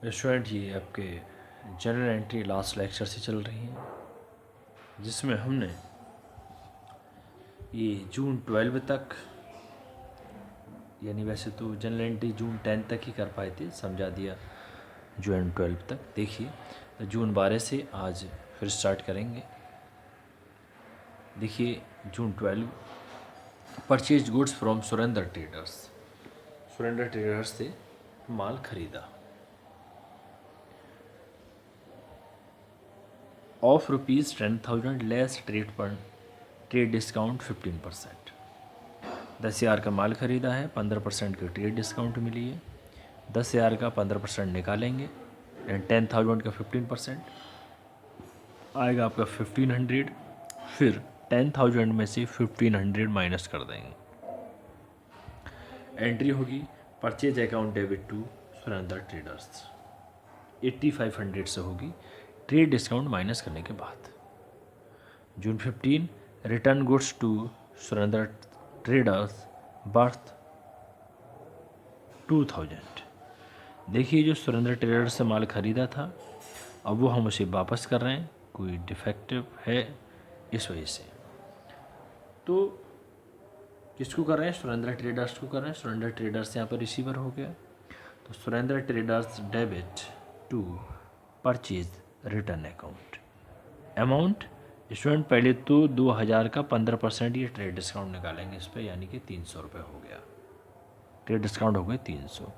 Student, ये आपके general entry last lecture से चल रही हैं, जिसमें हमने ये जून 12 तक, यानी वैसे तो जनरल एंट्री जून 10 तक ही कर पाए थे, समझा दिया जून 12 तक। देखिए, तो जून 12 से आज फिर स्टार्ट करेंगे। देखिए, जून 12, purchase goods from Surendra traders. Surendra traders से माल खरीदा ऑफ ₹10,000 लेस ट्रेड डिस्काउंट 15%। 10,000 का माल ख़रीदा है, 15% की ट्रेड डिस्काउंट मिली है। 10,000 का 15% निकालेंगे एंड 10,000 का 15% आएगा आपका 1,500। फिर 10,000 में से 1,500 माइनस कर देंगे। एंट्री होगी purchase account debit to Surendra Traders, 8,500 से होगी ट्रेड डिस्काउंट माइनस करने के बाद। June 15, return goods to Surendra Traders worth 2,000। देखिए, जो सुरेंद्र ट्रेडर्स से माल ख़रीदा था, अब वो हम उसे वापस कर रहे हैं, कोई डिफेक्टिव है इस वजह से। तो किसको कर रहे हैं? सुरेंद्र ट्रेडर्स को कर रहे हैं। सुरेंद्र ट्रेडर्स यहाँ पर रिसीवर हो गया, तो Surendra Traders debit to purchase return account. Amount student, पहले तो 2,000 का 15% ये ट्रेड डिस्काउंट निकालेंगे इस पर, यानी कि 300 रुपये हो गया। ट्रेड डिस्काउंट हो गए 300।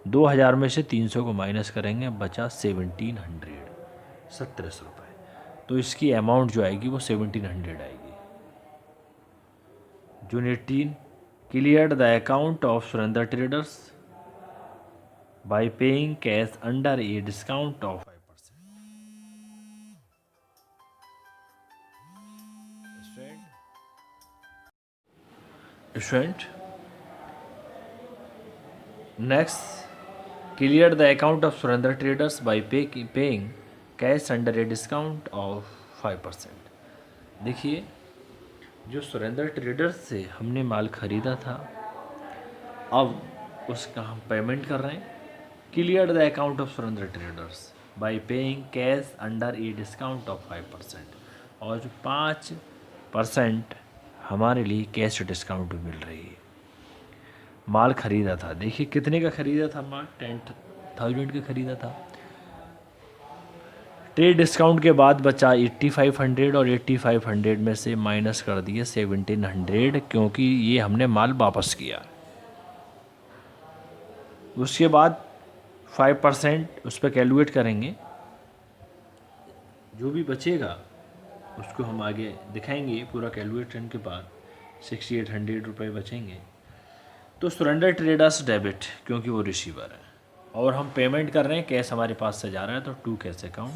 2,000 में से 300 को माइनस करेंगे, बचा 1,700, 1,700 रुपये। तो इसकी अमाउंट जो आएगी वो 1,700 आएगी। जून 18, cleared the account of Surendra traders bye paying cash under a discount of 5%। Student, next, clear the account of Surendra traders bye paying cash under a discount of 5%। देखिए, जो सुरेंद्र ट्रेडर्स से हमने माल ख़रीदा था, अब उसका हम पेमेंट कर रहे हैं। Clear the account of Surendra traders bye paying cash under a discount of 5%। और जो 5% हमारे लिए कैश डिस्काउंट मिल रही है। माल ख़रीदा था, देखिए कितने का ख़रीदा था माल? 10,000 का ख़रीदा था। ट्रेड डिस्काउंट के बाद बचा 8,500, और 8,500 में से माइनस कर दिए 1,700, क्योंकि ये हमने माल वापस किया। उसके बाद 5% उस पर कैलकुलेट करेंगे, जो भी बचेगा उसको हम आगे दिखाएंगे। पूरा कैलकुलेशन के बाद 6,800 रुपये बचेंगे। तो सुरेंद्र ट्रेडर्स डेबिट, क्योंकि वो रिसीवर है, और हम पेमेंट कर रहे हैं, कैश हमारे पास से जा रहा है, तो 2 कैश अकाउंट,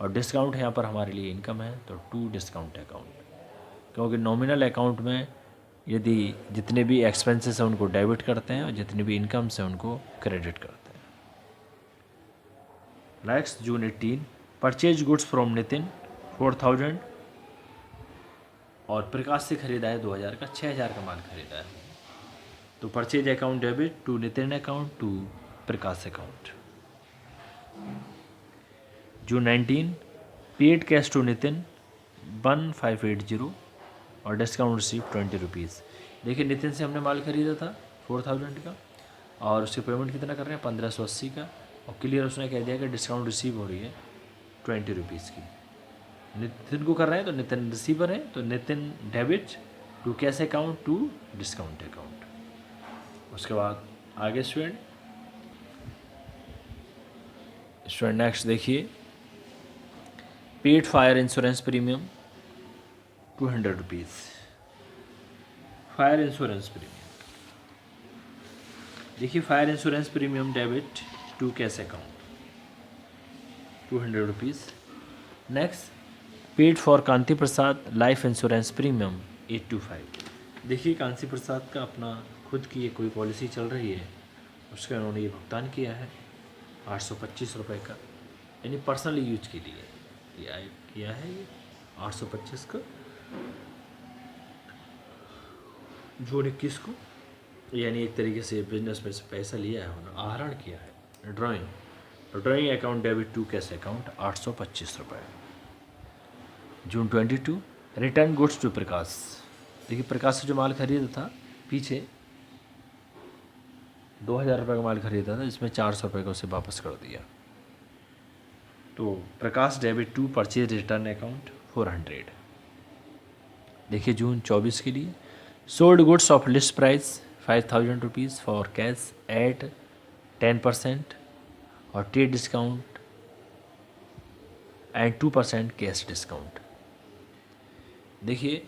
और डिस्काउंट यहाँ पर हमारे लिए इनकम है, तो 2 डिस्काउंट अकाउंट। क्योंकि नॉमिनल अकाउंट में यदि जितने भी एक्सपेंसेस हैं उनको डेबिट करते हैं, और जितनी भी इनकम से उनको क्रेडिट करते हैं। Next, June 18, purchase goods from Nitin 4,000, और प्रकाश से खरीदा है 2,000 का, 6,000 का माल खरीदा है। तो purchase account debit to Nitin account to Prakash account. June 19, paid cash to Nitin 1,580, और डिस्काउंट रिसीव 20 रुपीज़। देखिए, नितिन से हमने माल खरीदा था 4,000 का, और उसकी पेमेंट कितना कर रहे हैं? 1,580 का, और क्लियर उसने कह दिया कि डिस्काउंट रिसीव हो रही है 20 रुपीज़ की। नितिन को कर रहे हैं, तो नितिन रिसीवर है, तो Nitin debit to cash account to discount account. उसके बाद आगे स्टूडेंट नेक्स्ट देखिए, paid fire insurance premium 200 rupees. Fire insurance premium, देखिए, fire insurance premium debit to cash account 200 rupees. Next, paid for Kanti Prasad life insurance premium 825। देखिए, कांति प्रसाद का अपना खुद की कोई पॉलिसी चल रही है, उसका उन्होंने ये भुगतान किया है 825 रुपये का, यानी पर्सनली यूज के लिए ये किया है। ये 825 का जून 21 को, यानी एक तरीके से बिजनेस में से पैसा लिया है, उन्होंने आहरण किया है, drawing drawing account debit to cash account 825 रुपये। June 22 return goods to Prakash. देखिए प्रकाश से जो माल खरीदा था पीछे 2000 रुपये का माल खरीदा था, जिसमें 400 रुपये का उसे वापस कर दिया। तो Prakash debit to purchase return account 400। देखिए जून 24 के लिए sold goods of list price 5000 rupees for cash at 10% और trade discount and 2% cash discount. देखिए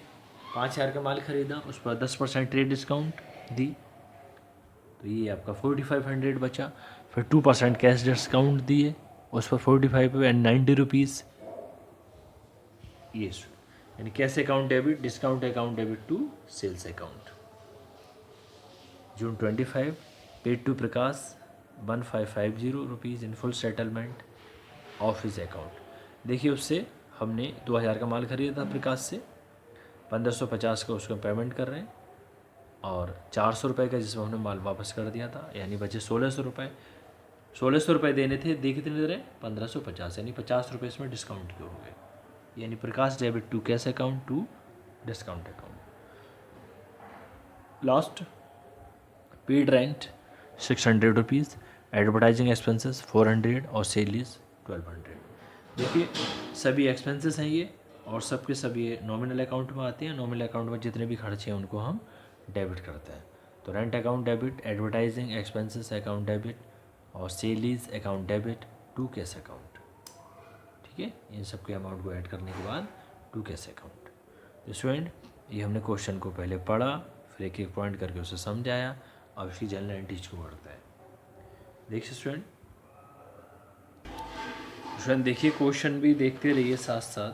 5000 का माल खरीदा, उस पर 10% ट्रेड डिस्काउंट दी, तो ये आपका 4500 बचा। फिर 2% कैश डिस्काउंट दिए, उस पर 45 एंड 90 रुपीज़। ये यानी cash account debit discount account debit to sales account. June 25 paid to Prakash 1550 rupees in full settlement of his account. देखिए उससे हमने 2000 का माल खरीदा था प्रकाश से, 1550 का उसको पेमेंट कर रहे हैं और 400 रुपये का जिसमें हमने माल वापस कर दिया था, यानी बचे 1600 रुपये। 1600 रुपये देने थे, दे कितने दे रहे? 1550, यानी 50 रुपये इसमें डिस्काउंट के हो गए। यानी Prakash debit to cash account to discount account. Last paid rent 600 rupees, advertising expenses 400 और सेल इज 1200। देखिए सभी एक्सपेंसेस हैं ये, और सबके सब ये नॉमिनल अकाउंट में आते हैं। नॉमिनल अकाउंट में जितने भी खर्चे हैं उनको हम डेबिट करते हैं। तो rent account debit, advertising expenses account debit और salaries account debit to cash account. ठीक है, इन सब के अमाउंट को ऐड करने के बाद टू कैश अकाउंट। तो स्टूडेंट ये हमने क्वेश्चन को पहले पढ़ा, फिर एक एक पॉइंट करके उसे समझाया, अब इसकी जनरल एंट्रीज को बढ़ता है। देखिए स्टूडेंट देखिए क्वेश्चन भी देखते रहिए साथ साथ।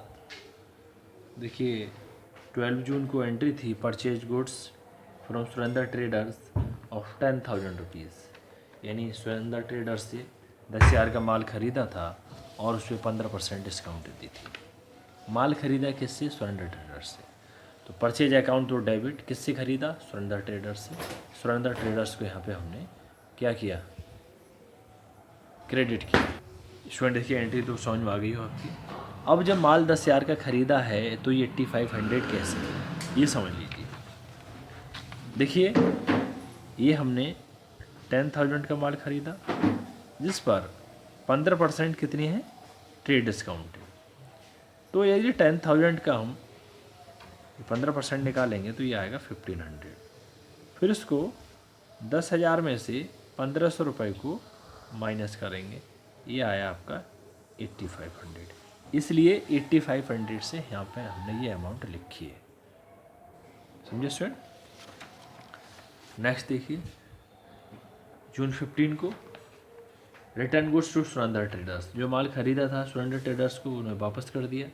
देखिए 12 जून को एंट्री थी purchase goods from Surendra traders of 10,000 rupees, यानी सुरेंद्र ट्रेडर्स से 10,000 का माल ख़रीदा था और उस पर 15% डिस्काउंट दी थी। माल ख़रीदा किससे? सुरेंद्र ट्रेडर्स से। तो परचेज अकाउंट तो डेबिट किससे ख़रीदा? सुरेंद्र ट्रेडर्स से। सुरेंद्र ट्रेडर्स को यहाँ पे हमने क्या किया? क्रेडिट किया। स्टूडेंट देखिए एंट्री तो समझ में आ गई हो आपकी। अब जब माल 10,000 का ख़रीदा है तो ये 8500 कैसे है, ये समझ लीजिए। देखिए ये हमने 10,000 का माल ख़रीदा जिस पर 15% कितनी है? Trade discount. तो ये 10,000 का हम 15% निकालेंगे तो ये आएगा 1500। फिर इसको 10,000 में से 1500 रुपये को माइनस करेंगे, ये आया आपका 8500। इसलिए 8500 से यहाँ पे हमने ये अमाउंट लिखी है। समझे स्टूडेंट? नेक्स्ट देखिए जून 15 को return goods to Surendra Traders. जो माल खरीदा था सुरेंद्र ट्रेडर्स को उन्हें वापस कर दिया।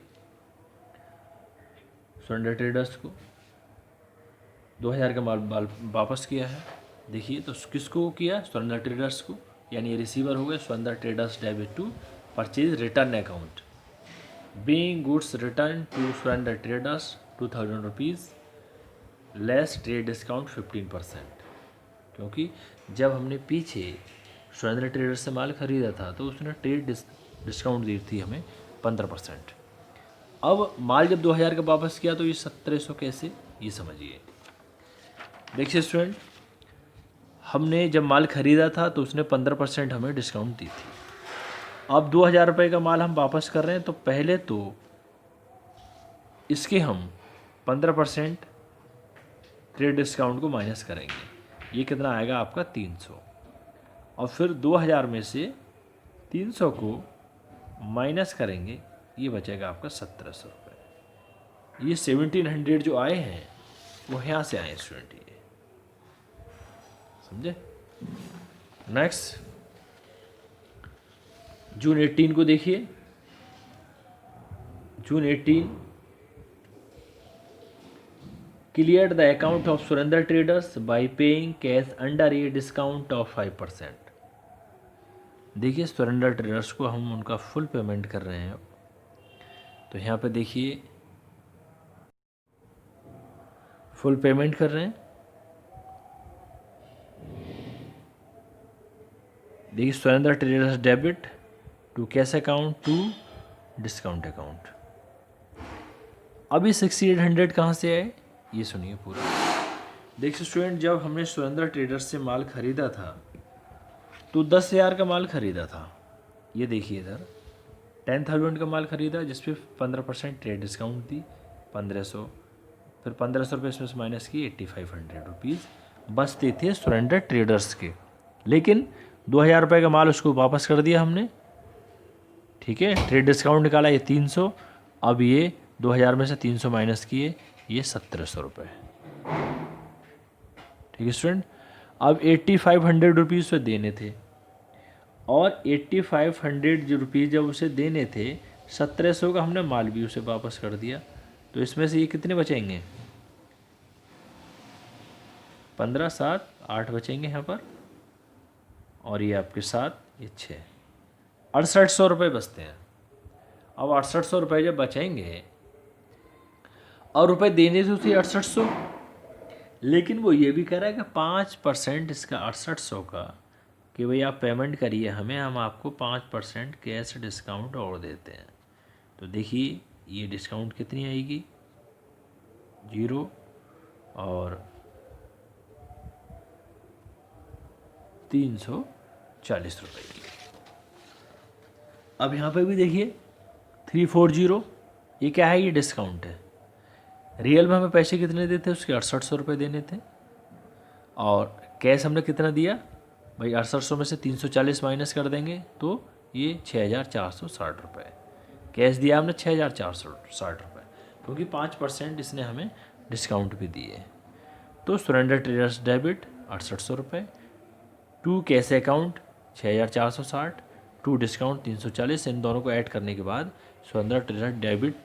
सुरेंद्र ट्रेडर्स को 2000 का माल वापस किया है। देखिए तो किसको किया? सुरेंद्र ट्रेडर्स को, यानी ये रिसीवर हो गए। Surendra Traders debit to purchase return account being goods return to Surendra Traders 2000 rupees less trade discount 15%। क्योंकि जब हमने पीछे सुरेंद्र ट्रेडर्स से माल ख़रीदा था तो उसने ट्रेड डिस्काउंट दी थी हमें 15%। अब माल जब 2000 का वापस किया तो ये 1700 कैसे, ये समझिए। देखिए स्टूडेंट हमने जब माल ख़रीदा था तो उसने 15% हमें डिस्काउंट दी थी। अब 2000 रुपये का माल हम वापस कर रहे हैं तो पहले तो इसके हम 15% ट्रेड डिस्काउंट को माइनस करेंगे, ये कितना आएगा आपका 300। और फिर 2000 में से 300 को माइनस करेंगे, ये बचेगा आपका 1700 रुपये। ये 1700 जो आए हैं वो यहाँ से आए स्टूडेंट, ये समझे। नेक्स्ट जून 18 को देखिए। जून 18 cleared the account of Surendra Traders by paying cash under a discount of 5%। देखिए सुरेंद्र ट्रेडर्स को हम उनका फुल पेमेंट कर रहे हैं। तो यहाँ पे देखिए फुल पेमेंट कर रहे हैं। देखिए Surendra Traders debit to cash account to discount account. अब ये 6800 कहाँ से आए ये सुनिए पूरा। देखिए स्टूडेंट, जब हमने सुरेंद्र ट्रेडर्स से माल ख़रीदा था तो 10,000 का माल ख़रीदा था। ये देखिए इधर 10,000 का माल ख़रीदा जिस पे 15% ट्रेड डिस्काउंट दी 1500, फिर 1500 रुपये इसमें से माइनस किए 8500 रुपीज़ बचते थे सुरेंद्र ट्रेडर्स के। लेकिन 2,000 रुपये का माल उसको वापस कर दिया हमने, ठीक है, ट्रेड डिस्काउंट निकाला ये 300, अब ये 2,000 में से 300 माइनस किए ये 1700 रुपये, ठीक है स्टूडेंट। अब 8500 रुपीज़ उसे देने थे और 8500 जो रुपीज़ जब उसे देने थे 1700 का हमने माल भी उसे वापस कर दिया, तो इसमें से ये कितने बचेंगे 15 7 8 बचेंगे यहाँ पर, और ये आपके साथ ये 6 6800 रुपये बचते हैं। अब 6800 रुपये जब बचेंगे और रुपए देने थे उसे 6800, लेकिन वो ये भी कह रहा है कि 5% इसका 6800 का कि भाई आप पेमेंट करिए हमें, हम आपको 5% कैश डिस्काउंट और देते हैं। तो देखिए ये डिस्काउंट कितनी आएगी 0 और 340 रुपये की। अब यहाँ पे भी देखिए 340, ये क्या है, ये डिस्काउंट है। रियल में हमें पैसे कितने देते उसके 6800 रुपये देने थे, और कैश हमने कितना दिया भाई 6800 में से 340 माइनस कर देंगे तो ये 6460 रुपये। कैश दिया हमने 6460 रुपये, क्योंकि 5% इसने हमें डिस्काउंट भी दिए। तो सुरेंद्र ट्रेडर्स डेबिट 6800 रुपये, to cash account 6460, to discount 340, इन दोनों को ऐड करने के बाद सुरेंद्र ट्रेडर्स डेबिट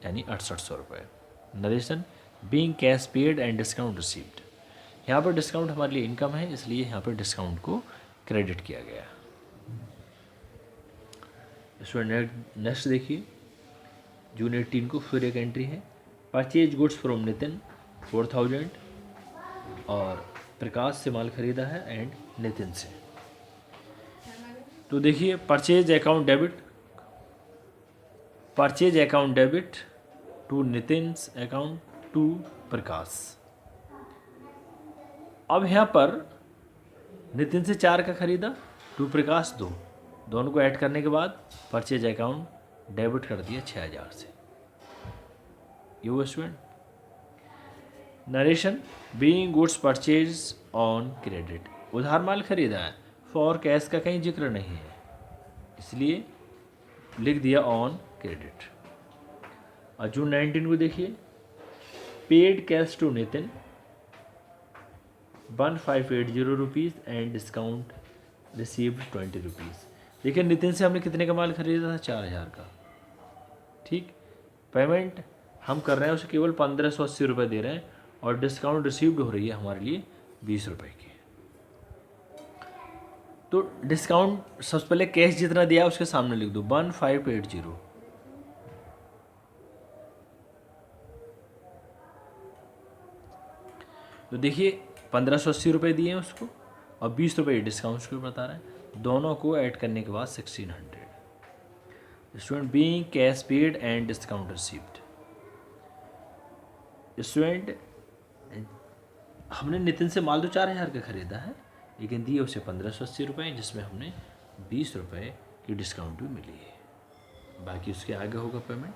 यानी 6800 रुपये। Narration being cash paid and discount received, यहाँ पर डिस्काउंट हमारे लिए इनकम है इसलिए यहाँ पर डिस्काउंट को क्रेडिट किया गया। इसमें नेक्स्ट देखिए जून 18 को फिर एक एंट्री है, परचेज गुड्स फ्रॉम नितिन 4000 और प्रकाश से माल खरीदा है एंड नितिन से। तो देखिए purchase account debit to Nitin's account to Prakash. अब यहाँ पर नितिन से 4 का खरीदा, टू प्रकाश 2, दोनों को ऐड करने के बाद परचेज अकाउंट डेबिट कर दिया 6000 से। ये वो student. Narration being goods purchase on credit, उधार माल खरीदा है, फॉर कैश का कहीं जिक्र नहीं है इसलिए लिख दिया ऑन क्रेडिट। और जून 19 को देखिए paid cash to Nitin 1580 rupees and discount received 20 rupees. देखिए नितिन से हमने कितने का माल खरीदा था 4000 का, ठीक, पेमेंट हम कर रहे हैं उसे केवल 1580 रुपये दे रहे हैं और डिस्काउंट रिसीव्ड हो रही है हमारे लिए 20 रुपये की। तो डिस्काउंट सबसे पहले कैश जितना दिया उसके सामने लिख दो 1580। तो देखिए 1580 रुपये दिए हैं उसको और 20 रुपये डिस्काउंट को बता रहे हैं, दोनों को ऐड करने के बाद 1600। Student being cash paid and discount received, student हमने नितिन से माल तो 4000 का खरीदा है लेकिन दिए उसे 1580 रुपये जिसमें हमने 20 रुपये की डिस्काउंट भी मिली है, बाकी उसके आगे होगा पेमेंट।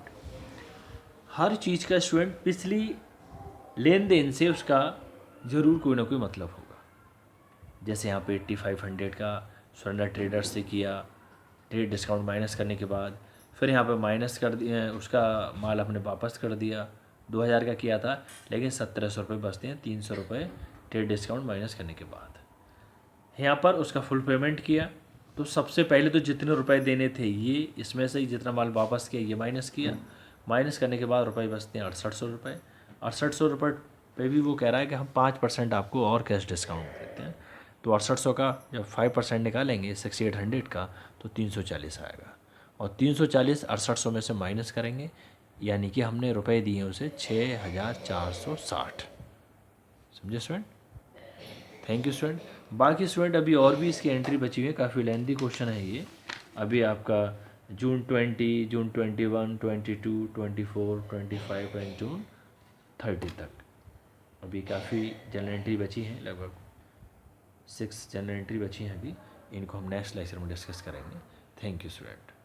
हर चीज़ का स्टूडेंट पिछली लेन देन से उसका ज़रूर कोई ना कोई मतलब होगा। जैसे यहाँ पे 8500 का सुरेंद्र ट्रेडर्स से किया, ट्रेड डिस्काउंट माइनस करने के बाद फिर यहाँ पे माइनस कर दिया, उसका माल हमने वापस कर दिया, 2000 का किया था लेकिन 1700 रुपये बचते हैं 300 रुपये ट्रेड डिस्काउंट माइनस करने के बाद। यहाँ पर उसका फुल पेमेंट किया तो सबसे पहले तो जितने रुपए देने थे ये इसमें से ही जितना माल वापस किया ये माइनस किया, माइनस करने के बाद रुपए बचते हैं 6800 रुपये। 6800 रुपये पे भी वो कह रहा है कि हम 5% आपको और कैश डिस्काउंट देते हैं। तो 6800 का जब 5% निकालेंगे 6800 का तो 340 आएगा और 340 6800 में से माइनस करेंगे यानी कि हमने रुपए दिए उसे 6460। समझे स्टूडेंट? Thank you student. बाकी स्टूडेंट अभी और भी इसकी एंट्री बची हुई है, काफ़ी लेंथी क्वेश्चन है ये, अभी आपका जून 20, जून 21, 22, 24, 25 एंड जून 30 तक अभी काफ़ी जनरल एंट्री बची हैं, लगभग 6 जनरल एंट्री बची हैं अभी। इनको हम नेक्स्ट लेक्चर में डिस्कस करेंगे। Thank you student.